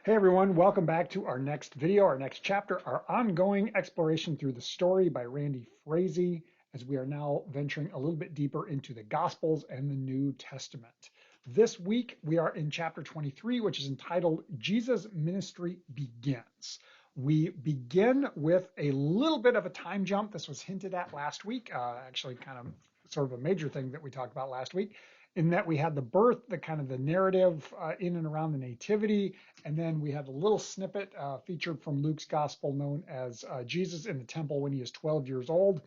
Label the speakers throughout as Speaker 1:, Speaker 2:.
Speaker 1: Hey everyone, welcome back to our next video, our next chapter, our ongoing exploration through the story by Randy Frazee, as we are now venturing a little bit deeper into the Gospels and the New Testament. This week we are in chapter 23, which is entitled Jesus' Ministry Begins. We begin with a little bit of a time jump. This was hinted at last week, actually kind of sort of a major thing that we talked about last week, in that we had the birth, the kind of the narrative in and around the nativity, and then we had a little snippet featured from Luke's gospel known as Jesus in the temple when he is 12 years old.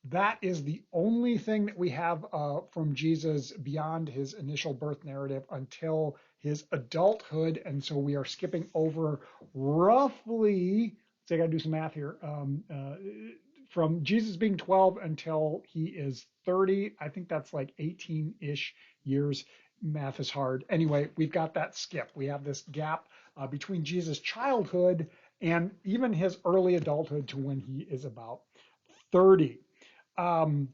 Speaker 1: That is the only thing that we have from Jesus beyond his initial birth narrative until his adulthood. And so we are skipping over roughly, so I got to do some math here, from Jesus being 12 until he is 30. I think that's like 18-ish years. Math is hard. Anyway, we've got that skip. We have this gap between Jesus' childhood and even his early adulthood to when he is about 30. Now,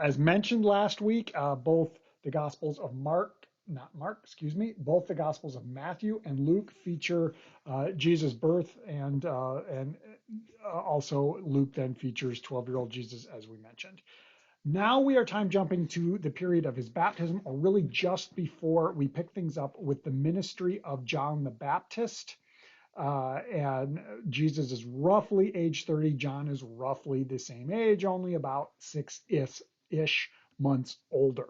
Speaker 1: as mentioned last week, both the Gospels of both the Gospels of Matthew and Luke feature Jesus' birth, and also Luke then features 12-year-old Jesus, as we mentioned. Now we are time jumping to the period of his baptism, or really just before we pick things up with the ministry of John the Baptist. And Jesus is roughly age 30. John is roughly the same age, only about 6-ish months older.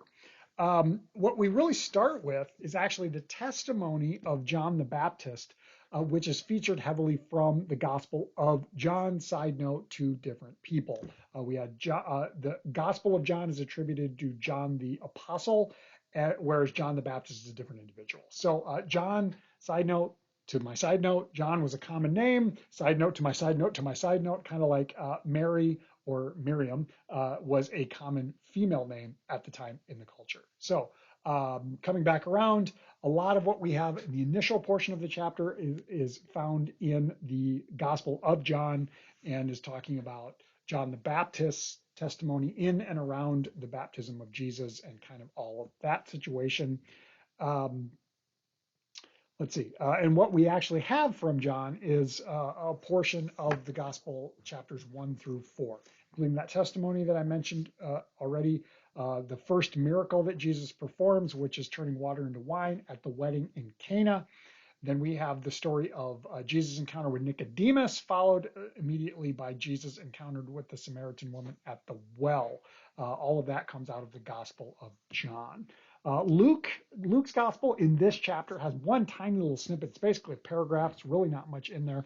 Speaker 1: What we really start with is actually the testimony of John the Baptist, which is featured heavily from the Gospel of John. Side note, two different people. We had the Gospel of John is attributed to John the Apostle, whereas John the Baptist is a different individual. So John, side note, to my side note, John was a common name. Side note to my side note to my side note, kind of like Mary or Miriam was a common female name at the time in the culture. So coming back around, a lot of what we have in the initial portion of the chapter is found in the Gospel of John and is talking about John the Baptist's testimony in and around the baptism of Jesus and kind of all of that situation. Let's see. And what we actually have from John is a portion of the gospel chapters 1 through 4, including that testimony that I mentioned already, the first miracle that Jesus performs, which is turning water into wine at the wedding in Cana. Then we have the story of Jesus' encounter with Nicodemus, followed immediately by Jesus' encounter with the Samaritan woman at the well. All of that comes out of the Gospel of John. Luke's gospel in this chapter has one tiny little snippet. It's basically a paragraph. It's really not much in there.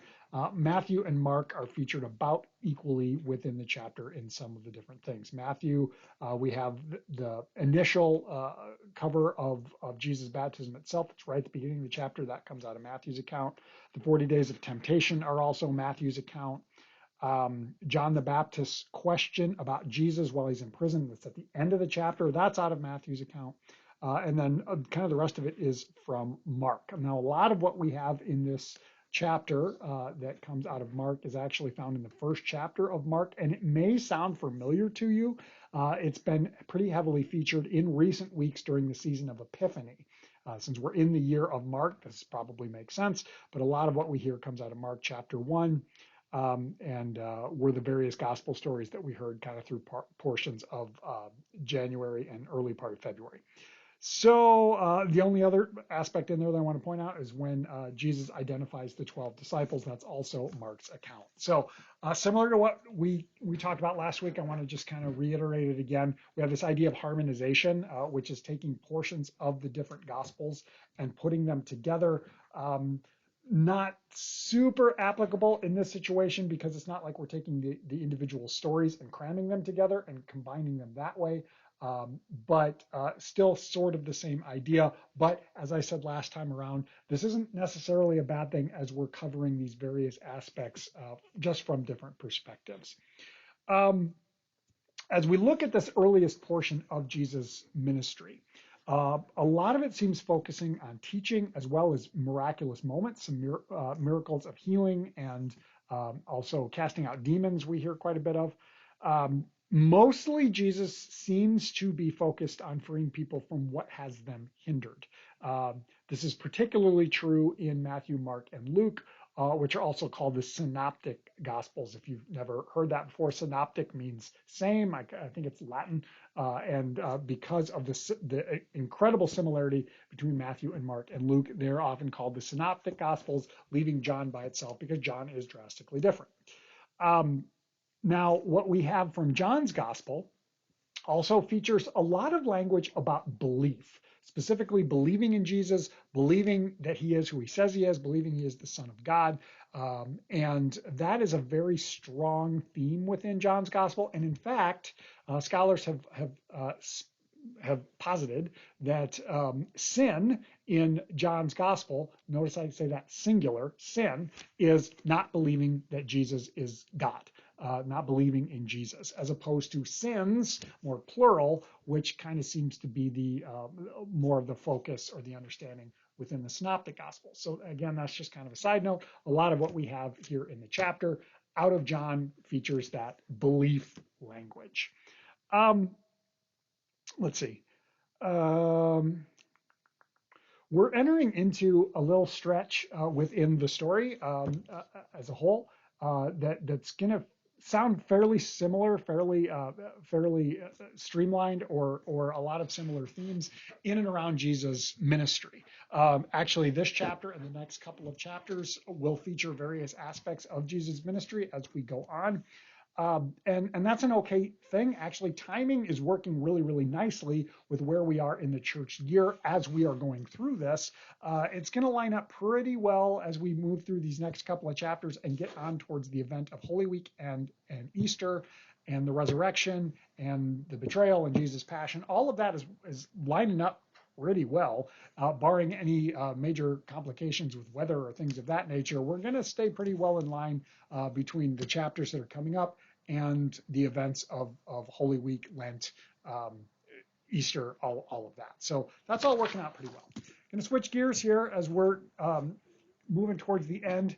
Speaker 1: Matthew and Mark are featured about equally within the chapter in some of the different things. Matthew, we have the initial cover of Jesus' baptism itself. It's right at the beginning of the chapter. That comes out of Matthew's account. The 40 days of temptation are also Matthew's account. John the Baptist's question about Jesus while he's in prison, that's at the end of the chapter. That's out of Matthew's account. And then kind of the rest of it is from Mark. Now, a lot of what we have in this chapter that comes out of Mark is actually found in the first chapter of Mark, and it may sound familiar to you. It's been pretty heavily featured in recent weeks during the season of Epiphany. Since we're in the year of Mark, this probably makes sense, but a lot of what we hear comes out of Mark chapter 1. And were the various gospel stories that we heard kind of through portions of January and early part of February. So the only other aspect in there that I want to point out is when Jesus identifies the 12 disciples. That's also Mark's account. So similar to what we talked about last week, I want to just kind of reiterate it again. We have this idea of harmonization, which is taking portions of the different gospels and putting them together. Not super applicable in this situation because it's not like we're taking the individual stories and cramming them together and combining them that way. But still sort of the same idea. But as I said last time around, this isn't necessarily a bad thing as we're covering these various aspects just from different perspectives. As we look at this earliest portion of Jesus' ministry, a lot of it seems focusing on teaching as well as miraculous moments, some miracles of healing and also casting out demons we hear quite a bit of. Mostly Jesus seems to be focused on freeing people from what has them hindered. This is particularly true in Matthew, Mark, and Luke, which are also called the synoptic gospels. If you've never heard that before, synoptic means same. I think it's Latin. And because of the incredible similarity between Matthew and Mark and Luke, they're often called the synoptic gospels, leaving John by itself because John is drastically different. Now, what we have from John's gospel also features a lot of language about belief, specifically believing in Jesus, believing that he is who he says he is, believing he is the Son of God. And that is a very strong theme within John's gospel. And in fact, scholars have posited that sin in John's gospel, notice I say that singular, sin, is not believing that Jesus is God. Not believing in Jesus, as opposed to sins, more plural, which kind of seems to be the more of the focus or the understanding within the synoptic gospel. So again, that's just kind of a side note. A lot of what we have here in the chapter out of John features that belief language. Let's see. We're entering into a little stretch within the story as a whole that's going to sound fairly similar, fairly streamlined, or a lot of similar themes in and around Jesus' ministry. Actually, this chapter and the next couple of chapters will feature various aspects of Jesus' ministry as we go on. And that's an okay thing. Actually, timing is working really, really nicely with where we are in the church year as we are going through this. It's going to line up pretty well as we move through these next couple of chapters and get on towards the event of Holy Week and Easter and the resurrection and the betrayal and Jesus' passion. All of that is lining up pretty well, barring any major complications with weather or things of that nature. We're going to stay pretty well in line between the chapters that are coming up and the events of Holy Week, Lent, Easter, all of that. So that's all working out pretty well. Going to switch gears here as we're moving towards the end.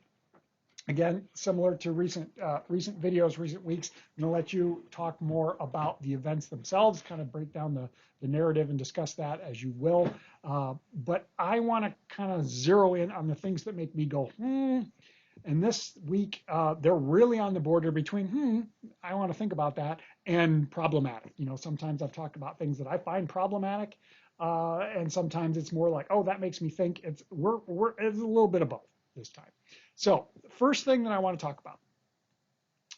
Speaker 1: Again, similar to recent videos, recent weeks, I'm going to let you talk more about the events themselves, kind of break down the narrative and discuss that as you will. But I want to kind of zero in on the things that make me go, And this week, they're really on the border between, I want to think about that, and problematic. You know, sometimes I've talked about things that I find problematic, and sometimes it's more like, oh, that makes me think. It's a little bit of both this time. So the first thing that I want to talk about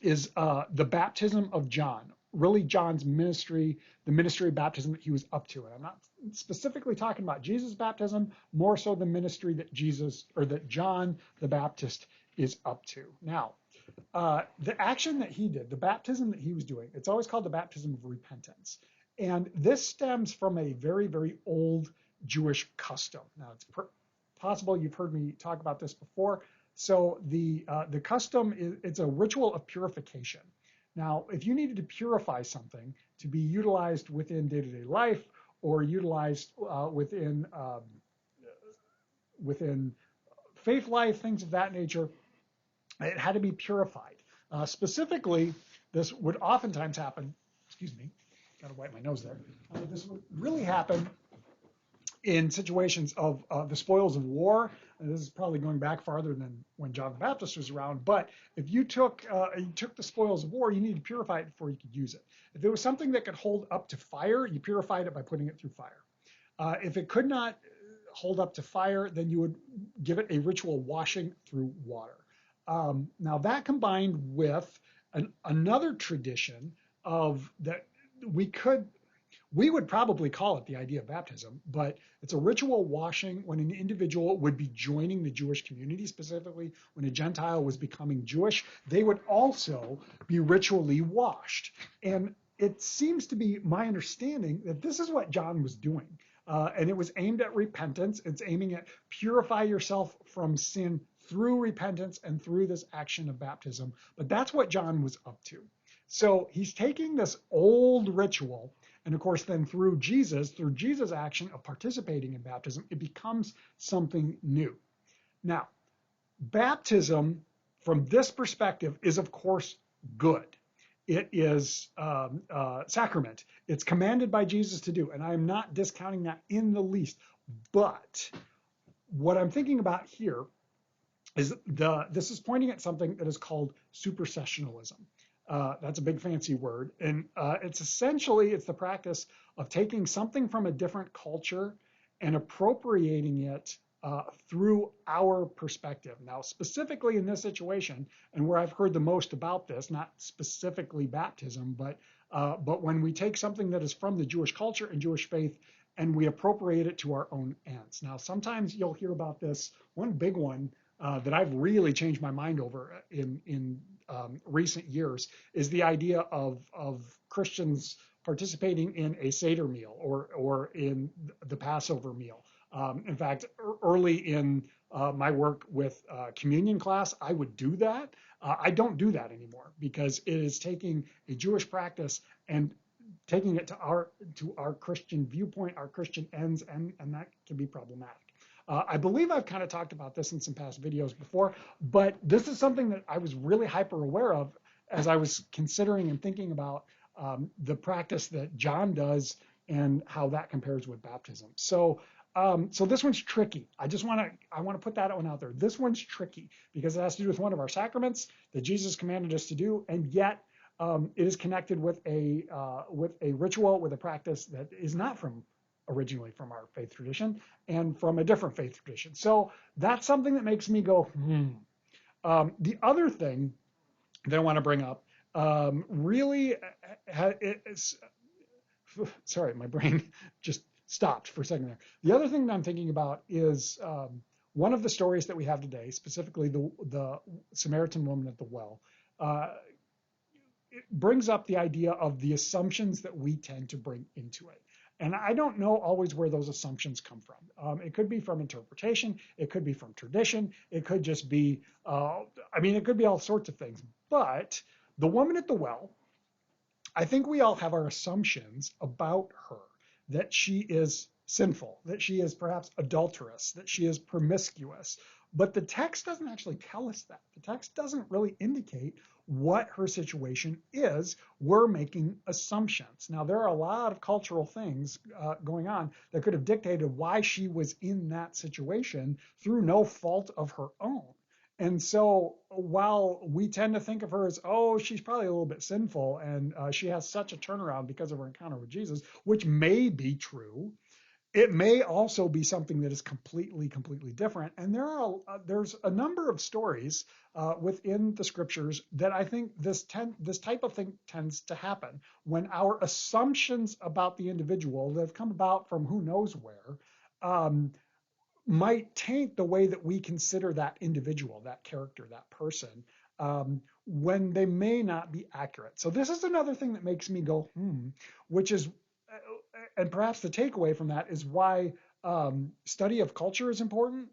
Speaker 1: is the baptism of John, really John's ministry, the ministry of baptism that he was up to. And I'm not specifically talking about Jesus' baptism, more so the ministry that John the Baptist is up to. Now, the action that he did, the baptism that he was doing, it's always called the baptism of repentance. And this stems from a very, very old Jewish custom. Now, it's possible you've heard me talk about this before. So the custom it's a ritual of purification. Now, if you needed to purify something to be utilized within day-to-day life or utilized within faith life, things of that nature, it had to be purified. Specifically, this would oftentimes happen. Excuse me, got to wipe my nose there. This would really happen in situations of the spoils of war. And this is probably going back farther than when John the Baptist was around. But if you took the spoils of war, you needed to purify it before you could use it. If it was something that could hold up to fire, you purified it by putting it through fire. If it could not hold up to fire, then you would give it a ritual washing through water. Now that combined with another tradition of that we would probably call it the idea of baptism, but it's a ritual washing when an individual would be joining the Jewish community, specifically when a Gentile was becoming Jewish, they would also be ritually washed. And it seems to be my understanding that this is what John was doing. And it was aimed at repentance. It's aiming at purify yourself from sin through repentance and through this action of baptism. But that's what John was up to. So he's taking this old ritual, and of course, then through Jesus' action of participating in baptism, it becomes something new. Now, baptism from this perspective is, of course, good. It is sacrament. It's commanded by Jesus to do, and I am not discounting that in the least. But what I'm thinking about here is this is pointing at something that is called supersessionalism. That's a big fancy word, and it's the practice of taking something from a different culture and appropriating it through our perspective. Now, specifically in this situation, and where I've heard the most about this, not specifically baptism, but when we take something that is from the Jewish culture and Jewish faith and we appropriate it to our own ends. Now, sometimes you'll hear about this. One big one that I've really changed my mind over in recent years is the idea of Christians participating in a Seder meal or in the Passover meal. In fact, early in my work with communion class, I would do that. I don't do that anymore because it is taking a Jewish practice and taking it to our Christian viewpoint, our Christian ends, and that can be problematic. I believe I've kind of talked about this in some past videos before, but this is something that I was really hyper aware of as I was considering and thinking about the practice that John does and how that compares with baptism. So this one's tricky. I want to put that one out there. This one's tricky because it has to do with one of our sacraments that Jesus commanded us to do, and yet it is connected with a ritual, with a practice that is not originally from our faith tradition and from a different faith tradition. So that's something that makes me go, The other thing that I want to bring up really is, sorry, my brain just stopped for a second there. The other thing that I'm thinking about is one of the stories that we have today, specifically the Samaritan woman at the well. It brings up the idea of the assumptions that we tend to bring into it. And I don't know always where those assumptions come from. It could be from interpretation. It could be from tradition. It could just be, it could be all sorts of things. But the woman at the well, I think we all have our assumptions about her, that she is sinful, that she is perhaps adulterous, that she is promiscuous. But the text doesn't actually tell us that. The text doesn't really indicate what her situation is. We're making assumptions. Now, there are a lot of cultural things going on that could have dictated why she was in that situation through no fault of her own. And so while we tend to think of her as, oh, she's probably a little bit sinful and she has such a turnaround because of her encounter with Jesus, which may be true, it may also be something that is completely different. And there's a number of stories within the scriptures that I think this type of thing tends to happen when our assumptions about the individual that have come about from who knows where might taint the way that we consider that individual, that character, that person, when they may not be accurate. So this is another thing that makes me go, which is, and perhaps the takeaway from that is why study of culture is important,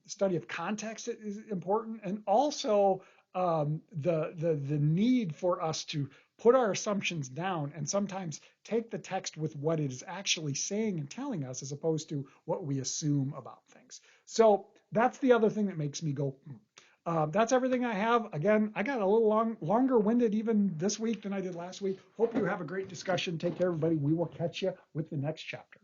Speaker 1: study of context is important, and also the need for us to put our assumptions down and sometimes take the text with what it is actually saying and telling us as opposed to what we assume about things. So that's the other thing that makes me go, That's everything I have. Again, I got a little longer winded even this week than I did last week. Hope you have a great discussion. Take care, everybody. We will catch you with the next chapter.